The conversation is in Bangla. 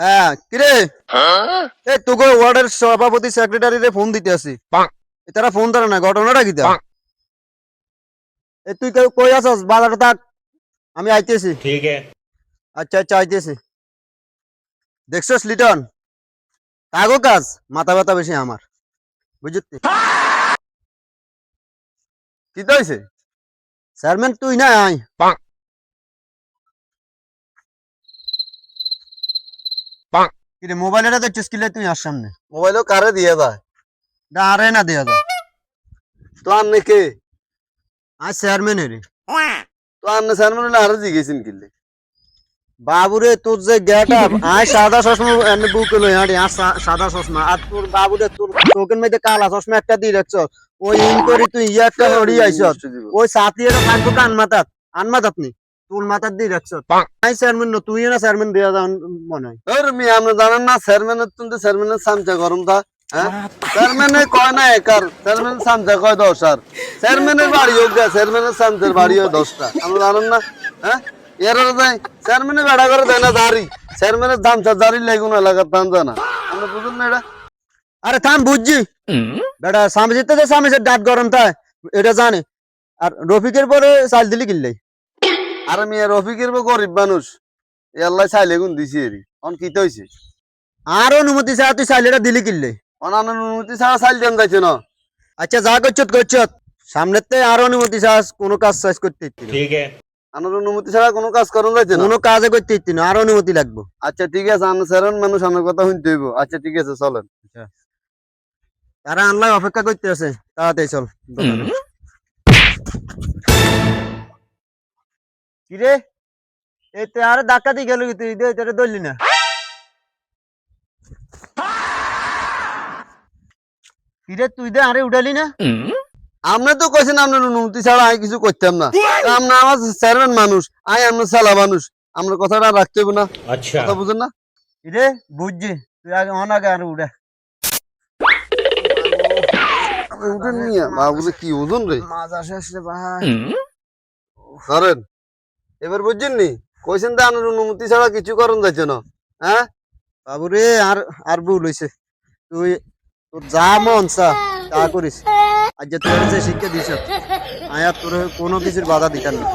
হ্যাঁ কিরে এই তোকে ওয়ার্ডের সভাপতি সেক্রেটারি রে ফোন দিতে আসি তারা ফোন ধরে না ঘটনাটা কি তা তুই কই আছস বাজারে থাক আমি আইতেছি ठीक है। আচ্ছা আচ্ছা আইতেছি দেখছস লিটন কাগো কাজ মাথা ব্যথা বেশি আমার বুঝলি কি হইছে চেয়ারম্যান তুই না আই কিরে মোবাইলটা দেখছিস কিলে তুই আর সামনে মোবাইলও কারে দিয়ে যায় আরে না দেয়া যা তো আননে কে আজ চেয়ারম্যানের তো আননে স্যারমান হলে আরো জিজ্ঞেসিন কিনলে বাবুরে তোর যে গেট আপ আয় সাদা চশমা এনে বুকে লই হাঁটি আর সাদা চশমা আর তোর বাবুরে তোর চোখের মধ্যে কালা চশমা একটা দিয়ে রাখছ ওই ইন করি তুই ইয়া একটা হরি আইছ ওই সাথী এটা খানতো কান মাথাত নি তোর মাথাত দিয়ে রাখছ আই চেয়ারম্যান তুই না চেয়ারম্যান দেয়া যান মনে হয় ওর মি আমরা জানেন না চেয়ারম্যানের তুমি চেয়ারম্যানের সামচা গরম তা হ্যাঁ চেয়ারম্যানে কয় না একার চেয়ারম্যান সামচা কয় 10 আর চেয়ারম্যানের বাড়ি হোক গা চেয়ারম্যানের সামচার বাড়ি হয় 10টা আমরা জানেন না হ্যাঁ এরা যাই চেয়ারম্যানে বেড়া করে দেয় না দাঁড়ি চেয়ারম্যানের দামচা দাঁড়ি লাগুন এলাকার দাম জানা আমরা বুঝুন না এটা আরে থাম বুঝছি বেটা সামজিতে তো সামজের দাঁত গরম থাকে এটা জানে আর রফিকের পরে চাল দিলি কিনলে আরে মিয়া রফিকের গরিব মানুষ আল্লাহ চাইলে গুণ দিছি এরি অন কি হইছে আর অনুমতি ছাড়া তুই চাইলে এটা দিলি কিনলে অনান অনুমতি ছাড়া চাইল দেন যাইছে না আচ্ছা যা করছত সামনেতে আর অনুমতি ছাড়া কোনো কাজ শেষ করতে ইচ্ছি না ठीक है। আনার অনুমতি ছাড়া কোনো কাজ করুন যাইছে না কোনো কাজে করতে ইচ্ছি না আর অনুমতি লাগবে আচ্ছা ঠিক আছে আমরা সেরন মানুষ আমার কথা শুনতে হইব আচ্ছা ঠিক আছে চলেন তারা আনলাই অপেক্ষা করতে আছে তাড়াতাড়ি চল দোকানে। কিরে এতে আর ধাক্কা দিয়ে গেল তুই এটা ধরলি না কিরে তুই দে আরে উঠালি না আমরা তো কইছেন আপনার অনুমতি ছাড়া আমি কিছু করতাম না আমরা আমার চেয়ারম্যান মানুষ আই আমরা সালা মানুষ আমরা কথাটা রাখতে হইব না अच्छा। কথা বুঝেন না কিরে বুঝছি তুই আগে আগে আর উঠে উঠেন নিয়ে বাবুরে কি ওজন রে মাজা শেষ রে ভাই ধরেন এবার বুঝছেন নি কইছেন তো আপনার অনুমতি ছাড়া কিছু করুন যাইছে না হ্যাঁ বাবুরে আর ভুল হইছে তুই তোর যা মন চা তা করিস আজ তোর যে শিক্ষা দিছ আয়া তোর কোনো কিছুর বাধা দিতাম না